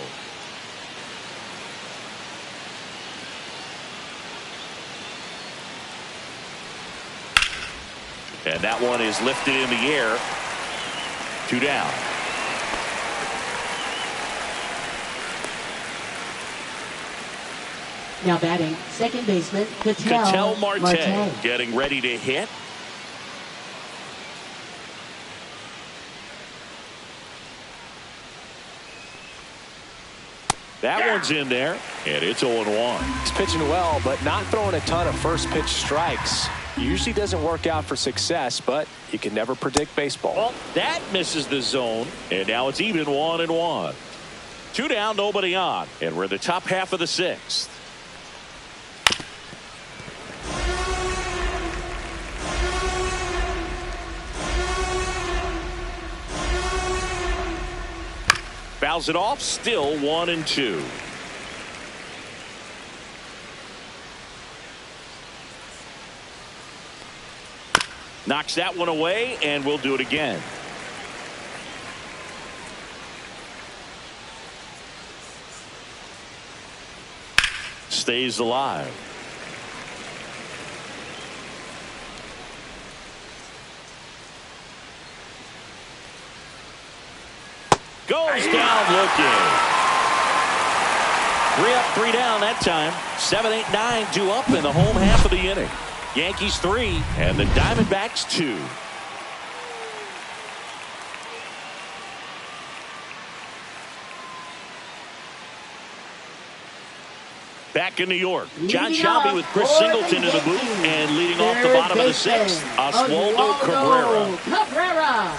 And that one is lifted in the air. 2 down. Now batting, second baseman, Ketel Marte getting ready to hit. That one's in there, and it's 0-1. He's pitching well, but not throwing a ton of first pitch strikes. Usually doesn't work out for success, but you can never predict baseball. Well, that misses the zone, and now it's even 1-1. 2 down, nobody on, and we're in the top half of the 6th. Fouls it off. Still 1-2. Knocks that one away, and we'll do it again. Stays alive. Goes down looking. 3 up, 3 down that time. 7, 8, 9 due up in the home half of the inning. Yankees 3 and the Diamondbacks 2. Back in New York, John Shelby with Chris Singleton in the booth, and leading off the bottom of the 6th, Oswaldo Cabrera.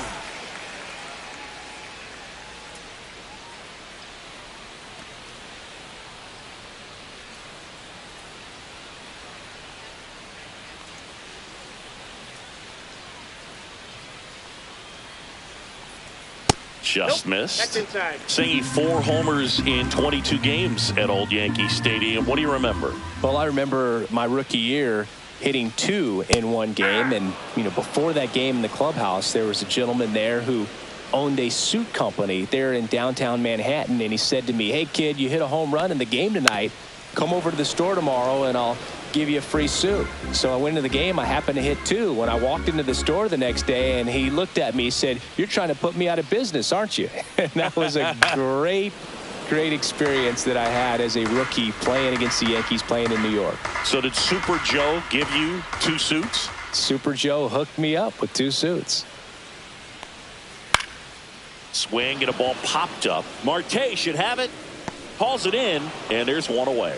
Just missed. That's inside. Singy 4 homers in 22 games at Old Yankee Stadium. What do you remember? Well, I remember my rookie year hitting 2 in one game. And, before that game in the clubhouse, there was a gentleman there who owned a suit company there in downtown Manhattan. And he said to me, "Hey, kid, you hit a home run in the game tonight. Come over to the store tomorrow and I'll give you a free suit." So I went into the game. I happened to hit 2. When I walked into the store the next day, and he looked at me, he said, "You're trying to put me out of business, aren't you?" And that was a great experience that I had as a rookie playing against the Yankees, playing in New York. So did Super Joe give you 2 suits? Super Joe hooked me up with 2 suits. Swing and a ball popped up. Marte should have it. Hauls it in, and there's one away.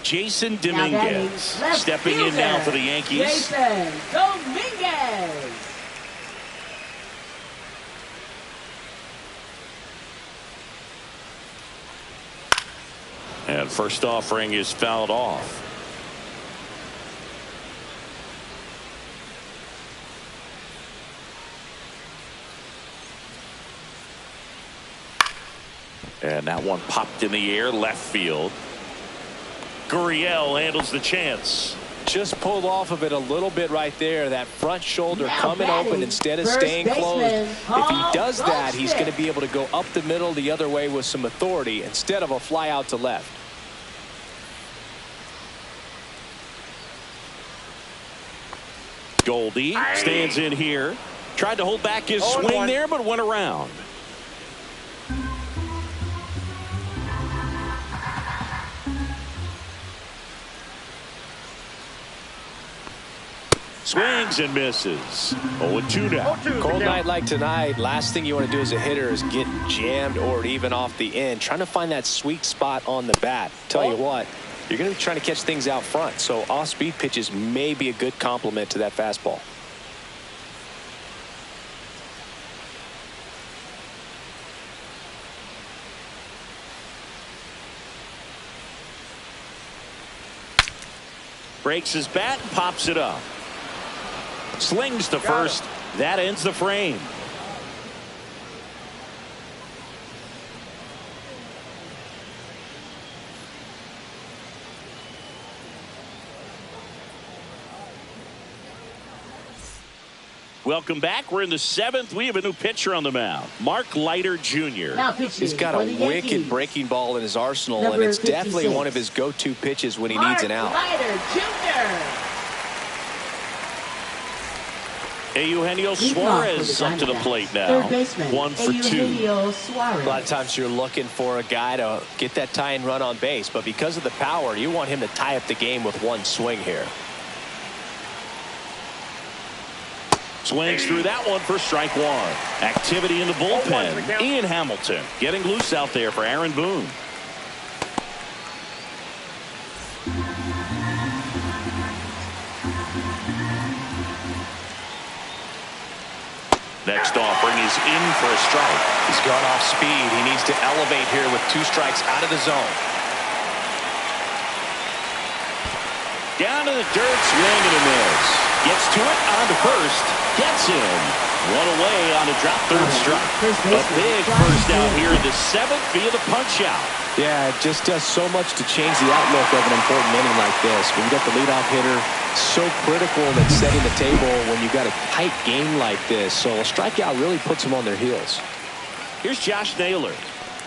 Jason Dominguez stepping in now for the Yankees. Jason Dominguez. And first offering is fouled off. And that one popped in the air, left field. Gurriel handles the chance. Just pulled off of it a little bit right there. That front shoulder coming open instead of staying closed. If he does that, he's going to be able to go up the middle the other way with some authority instead of a fly out to left. Goldie stands in here. Tried to hold back his swing there, but went around. Swings and misses. 0-2 now. Cold night like tonight, last thing you want to do as a hitter is get jammed or even off the end. Trying to find that sweet spot on the bat. Tell you what, you're going to be trying to catch things out front. So off-speed pitches may be a good complement to that fastball. Breaks his bat and pops it up. Slings to first. That ends the frame. Welcome back. We're in the 7th. We have a new pitcher on the mound, Mark Leiter Jr. He's got a wicked breaking ball in his arsenal, and it's definitely one of his go-to pitches when he needs an out. Leiter Jr. Eugenio Suarez up to the plate now. 1 for 2. A lot of times you're looking for a guy to get that tying run on base, but because of the power, you want him to tie up the game with one swing here. Swings through that one for strike 1. Activity in the bullpen. Ian Hamilton getting loose out there for Aaron Boone. Next offering is in for a strike. He's gone off speed. He needs to elevate here with 2 strikes out of the zone. Down to the dirt, swing and a miss. Gets to it, on to first, gets in. One away on a drop third strike. A big first out here in the 7th via the punch out. Yeah, it just does so much to change the outlook of an important inning like this. When you got the leadoff hitter, so critical in setting the table when you got a tight game like this. So a strikeout really puts them on their heels. Here's Josh Naylor.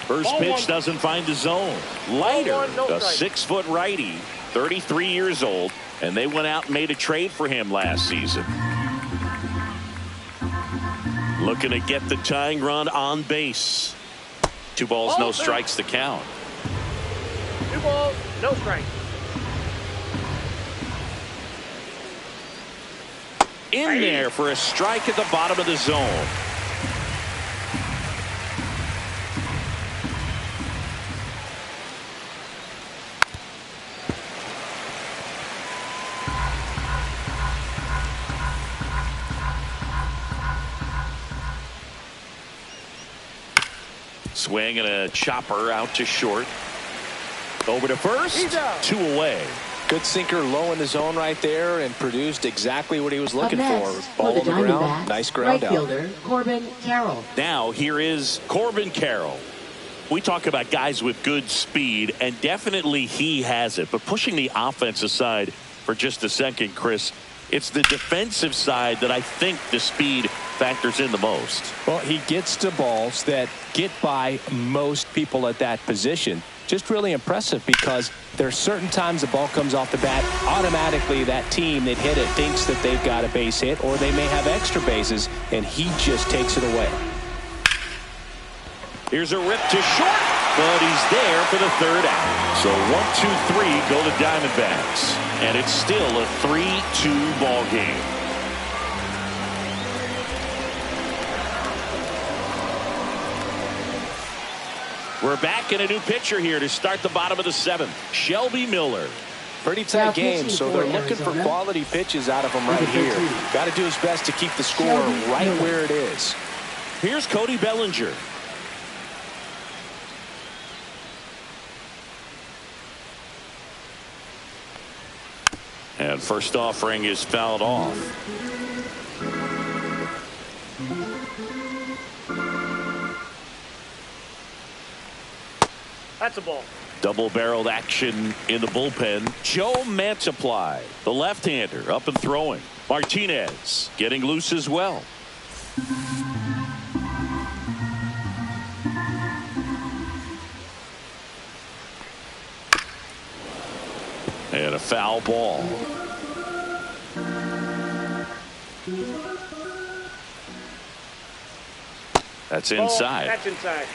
First pitch doesn't find the zone. Leiter, a 6-foot righty, 33 years old, and they went out and made a trade for him last season. Looking to get the tying run on base. 2 balls, no strikes to count. 2 balls, no strikes. In there for a strike at the bottom of the zone. Swing and a chopper out to short. Over to first. 2 away. Good sinker low in the zone right there and produced exactly what he was looking for. Ball on the ground. Nice ground out. Right fielder, Corbin Carroll. Now here is Corbin Carroll. We talk about guys with good speed, and definitely he has it. But pushing the offense aside for just a second, Chris, it's the defensive side that I think the speed factors in the most. Well, he gets to balls that get by most people at that position. Just really impressive because there are certain times the ball comes off the bat, automatically that team that hit it thinks that they've got a base hit or they may have extra bases, and he just takes it away. Here's a rip to short, but he's there for the 3rd out. So 1, 2, 3 go to Diamondbacks, and it's still a 3-2 ball game. We're back in a new pitcher here to start the bottom of the 7th. Shelby Miller. Pretty tight game, so they're looking for quality pitches out of him right here. Got to do his best to keep the score right where it is. Here's Cody Bellinger. And first offering is fouled off. That's a ball. Double-barreled action in the bullpen. Joe Mantiply, the left-hander, up and throwing. Martinez getting loose as well. And a foul ball. That's inside. That's inside.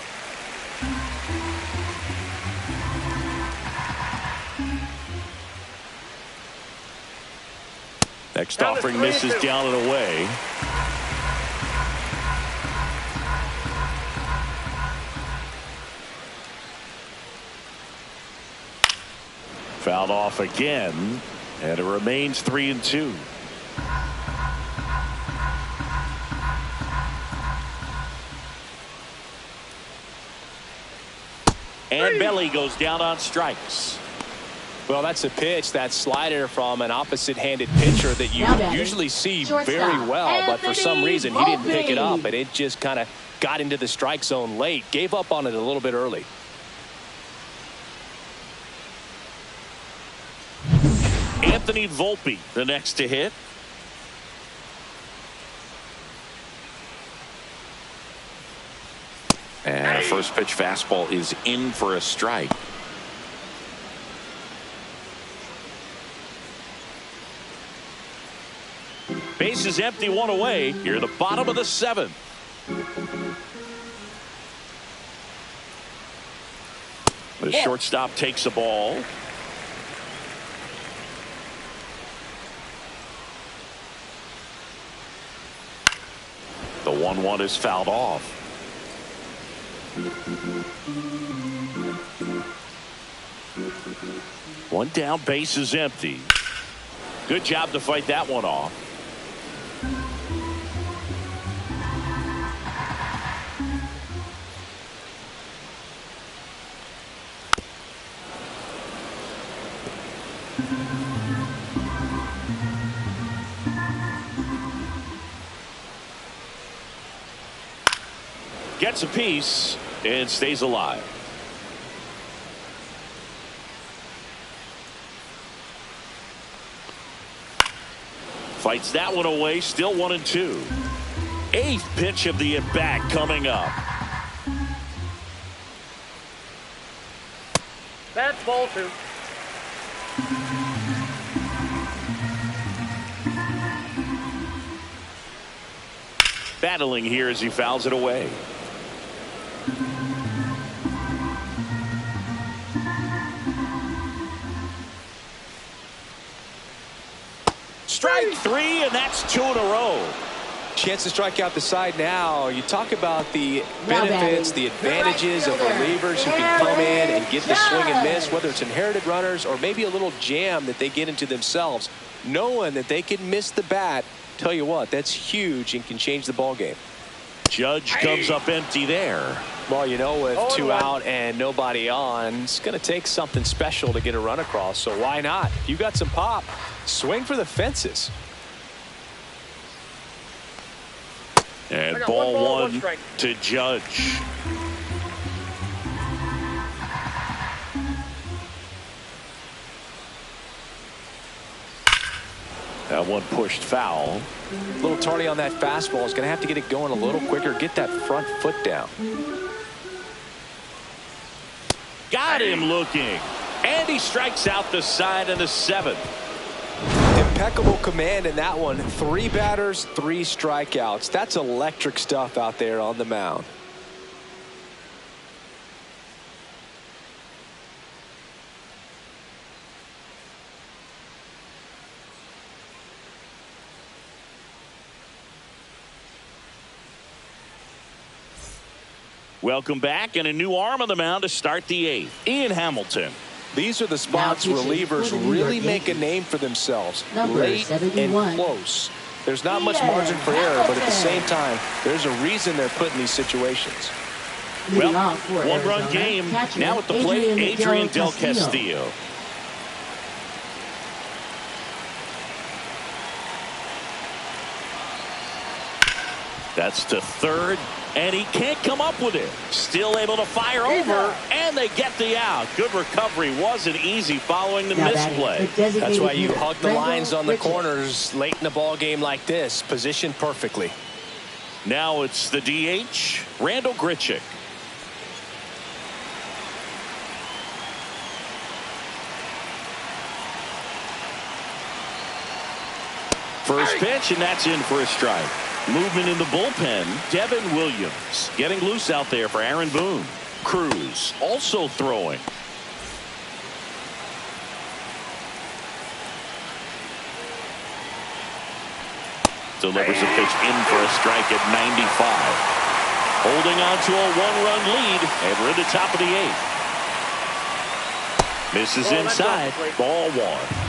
Next offering misses down and away. Fouled off again, and it remains 3-2. And Belly goes down on strikes. Well, that's a pitch, that slider from an opposite-handed pitcher that you usually see very well, but for some reason he didn't pick it up, and it just kind of got into the strike zone late. Gave up on it a little bit early. Anthony Volpe, the next to hit. And a first pitch fastball is in for a strike. Base is empty, 1 away. Here at the bottom of the 7th. The shortstop takes the ball. The 1-1 is fouled off. One down, base is empty. Good job to fight that one off. Gets a piece and stays alive. Fights that one away. Still 1-2. Eighth pitch of the at-bat coming up. That's ball 2. Battling here as he fouls it away. Strike 3, and that's 2 in a row. Chance to strike out the side now. You talk about the benefits, the advantages of relievers who can come in and get the swing and miss, whether it's inherited runners or maybe a little jam that they get into themselves. Knowing that they can miss the bat, tell you what, that's huge and can change the ball game. Judge comes up empty there. Well, you know, with 2 out and nobody on, it's going to take something special to get a run across. So why not? If you got some pop, swing for the fences. And ball one to Judge. That one pushed foul. A little tardy on that fastball. Is going to have to get it going a little quicker. Get that front foot down. Got him looking. And he strikes out the side in the 7th. Impeccable command in that one. 3 batters, 3 strikeouts. That's electric stuff out there on the mound. Welcome back, and a new arm on the mound to start the 8th. Ian Hamilton. These are the spots relievers really make a name for themselves. Late and close. There's not much margin for error, but at the same time, there's a reason they're put in these situations. Well, 1-run game. Now at the plate, Adrian Del Castillo. That's to third, and he can't come up with it. Still able to fire over, and they get the out. Good recovery. Wasn't easy following the misplay. That's why you hug the lines on the corners late in a ball game like this. Positioned perfectly. Now it's the DH, Randall Grichuk. First pitch, and that's in for a strike. Movement in the bullpen. Devin Williams getting loose out there for Aaron Boone. Cruz also throwing. Delivers a pitch in for a strike at 95. Holding on to a 1-run lead, and we're at the top of the 8th. Misses inside. Ball 1.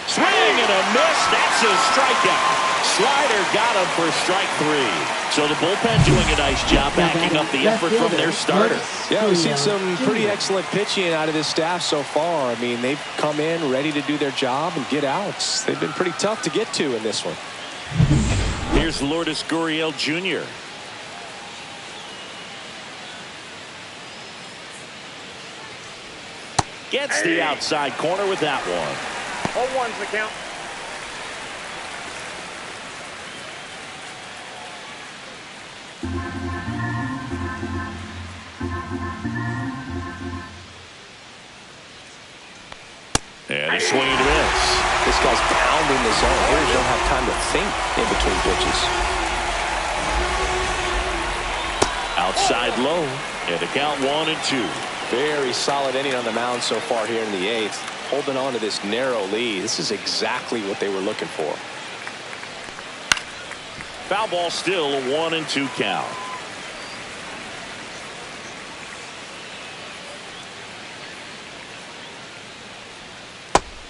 Swing and a miss. That's a strikeout. Slider got him for strike 3. So the bullpen doing a nice job backing up the effort from their starter. Yeah, we've seen some pretty excellent pitching out of this staff so far. I mean, they've come in ready to do their job and get outs. They've been pretty tough to get to in this one. Here's Lourdes Gurriel Jr. Gets the outside corner with that one. 0-1's the count. And a swing and a miss. This guy's pounding the zone. Hitters don't have time to think in between pitches. Outside low, and the count 1-2. Very solid inning on the mound so far here in the 8th. Holding on to this narrow lead. This is exactly what they were looking for. Foul ball still, a 1-2 count.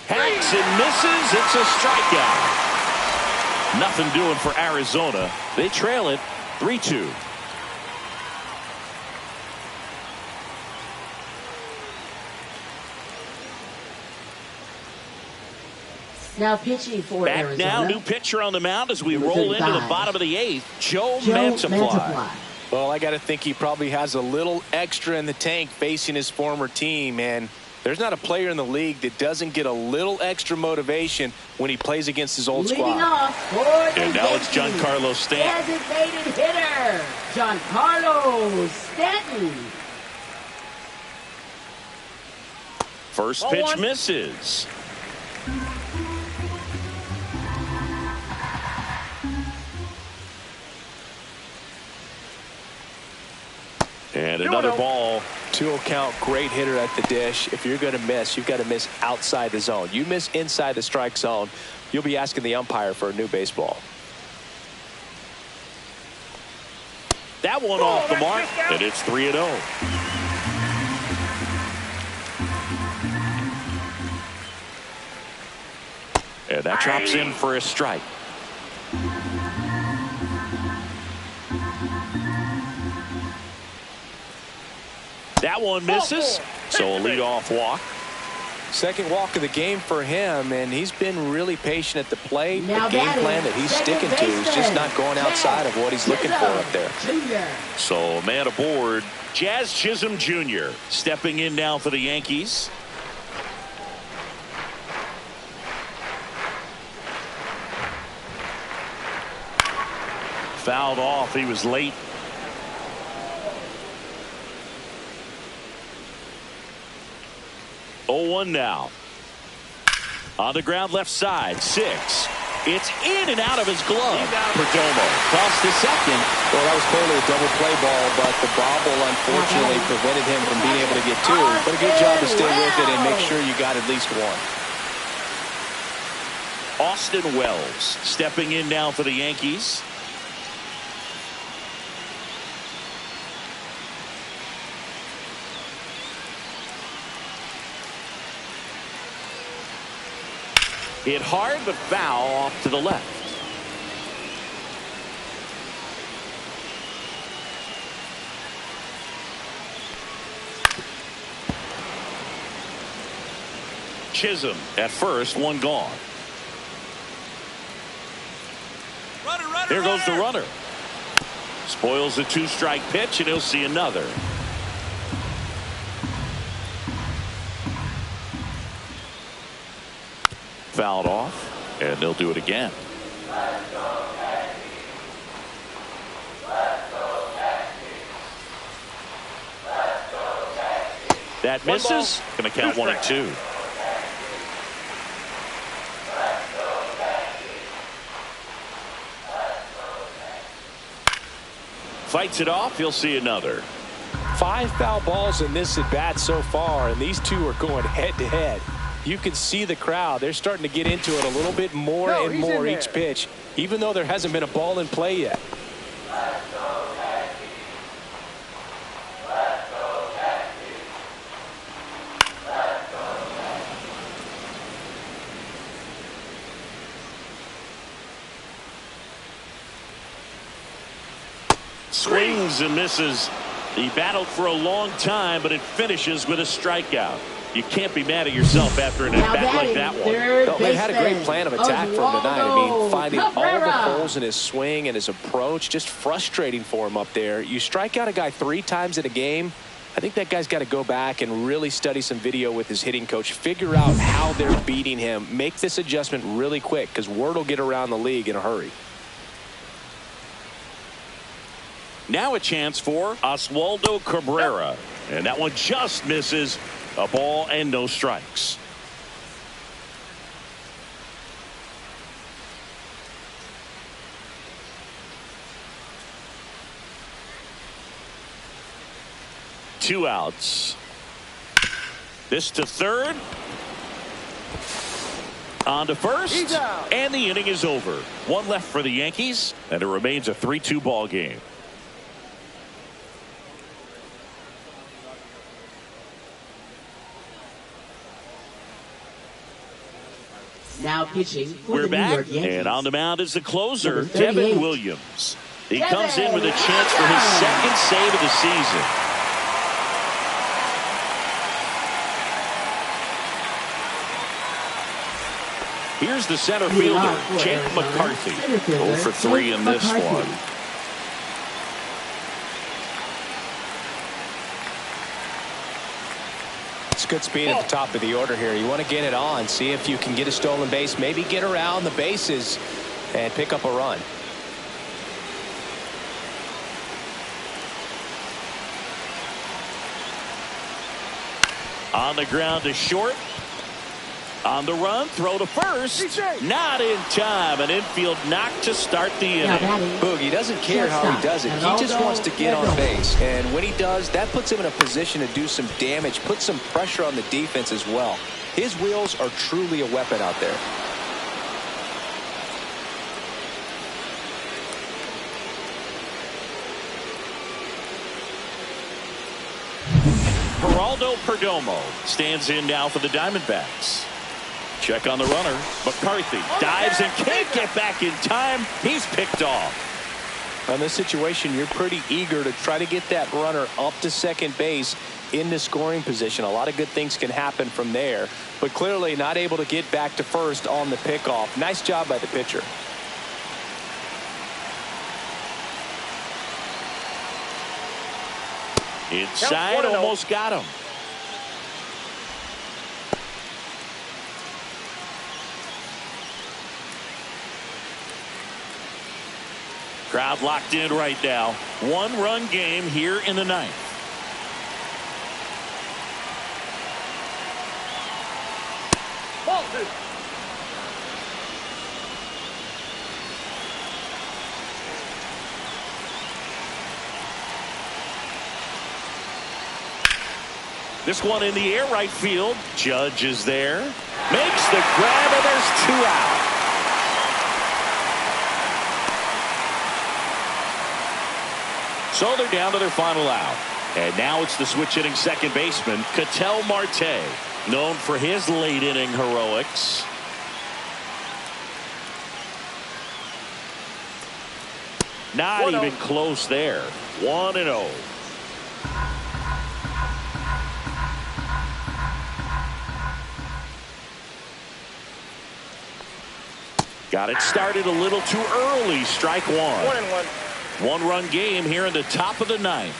Hacks and misses. It's a strikeout. Nothing doing for Arizona. They trail it 3-2. Now pitching for Back Arizona. now, new pitcher on the mound as we Number roll into the 35. bottom of the 8th, Joe Mantiply. Well, I got to think he probably has a little extra in the tank facing his former team, and there's not a player in the league that doesn't get a little extra motivation when he plays against his old Leading squad. off for the And now it's Yankees. Giancarlo Stanton. Designated hitter, Giancarlo Stanton. First pitch misses. And another ball. 2-0 count, great hitter at the dish. If you're going to miss, you've got to miss outside the zone. You miss inside the strike zone, you'll be asking the umpire for a new baseball. That one off the mark, and it's 3-0. And that chops in for a strike. That one misses, so a leadoff walk. Second walk of the game for him, and he's been really patient at the plate. Now the game plan that he's sticking to is just not going outside of what he's looking for up there. So man aboard, Jazz Chisholm Jr. stepping in now for the Yankees. Fouled off, he was late. Oh, 1 now. On the ground left side, 6. It's in and out of his glove. Perdomo tossed to second. Well, that was clearly a double play ball, but the bobble unfortunately prevented him from being able to get 2. But a good job to stay with it and make sure you got at least 1. Austin Wells stepping in now for the Yankees. Hit hard, but foul off to the left. Chisholm at first, 1 gone. Here goes the runner. Spoils the 2-strike pitch, and he'll see another. Fouled off, and they'll do it again. That misses. Going to count 1 and 2. Fights it off. He'll see another. 5 foul balls in this at bat so far, and these two are going head to head. You can see the crowd. They're starting to get into it a little bit more and more each pitch, even though there hasn't been a ball in play yet. Swings and misses. He battled for a long time, but it finishes with a strikeout. You can't be mad at yourself after an at-bat like that one. No, they had a great plan of attack for him tonight. I mean, finding all the holes in his swing and his approach, just frustrating for him up there. You strike out a guy 3 times in a game, I think that guy's got to go back and really study some video with his hitting coach, figure out how they're beating him, make this adjustment really quick, because word will get around the league in a hurry. Now a chance for Oswaldo Cabrera, and that one just misses. A ball and no strikes. Two outs. This to third. On to first. And the inning is over. 1 left for the Yankees, and it remains a 3-2 ball game. Now pitching for We're the New back, York Yankees. and on the mound is the closer, Number 38. Devin Williams. He comes in with a chance for his second save of the season. Here's the center fielder, Jake McCarthy. 0 for 3 in this one. It's good speed at the top of the order here. You want to get it on, see if you can get a stolen base, maybe get around the bases and pick up a run. On the ground to short. On the run, throw to first. Not in time. An infield knock to start the inning. Boogie doesn't care how he does it. He just wants to get on base. And when he does, that puts him in a position to do some damage, put some pressure on the defense as well. His wheels are truly a weapon out there. Geraldo Perdomo stands in now for the Diamondbacks. Check on the runner. McCarthy dives and can't get back in time. He's picked off. In this situation, you're pretty eager to try to get that runner up to second base into scoring position. A lot of good things can happen from there, but clearly not able to get back to first on the pickoff. Nice job by the pitcher. Inside, almost got him. Crowd locked in right now. 1-run game here in the ninth. Ball 2. This one in the air, right field. Judge is there. Makes the grab, and there's 2 out. So they're down to their final out. And now it's the switch hitting second baseman, Ketel Marte, known for his late inning heroics. Not even close there. 1-0. Got it started a little too early. Strike 1. 1-1. 1-run game here in the top of the ninth.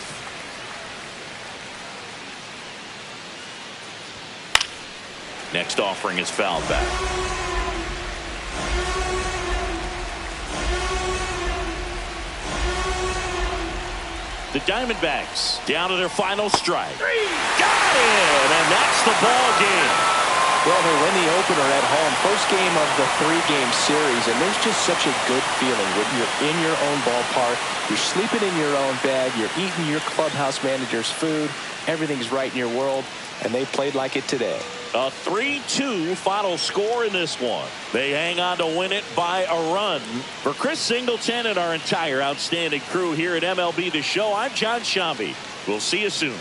Next offering is fouled back. The Diamondbacks down to their final strike. Got it, and that's the ball game. Well, they win the opener at home. First game of the 3-game series, and there's just such a good feeling when you're in your own ballpark. You're sleeping in your own bed. You're eating your clubhouse manager's food. Everything's right in your world, and they played like it today. A 3-2 final score in this one. They hang on to win it by a run. For Chris Singleton and our entire outstanding crew here at MLB The Show, I'm John Shambi. We'll see you soon.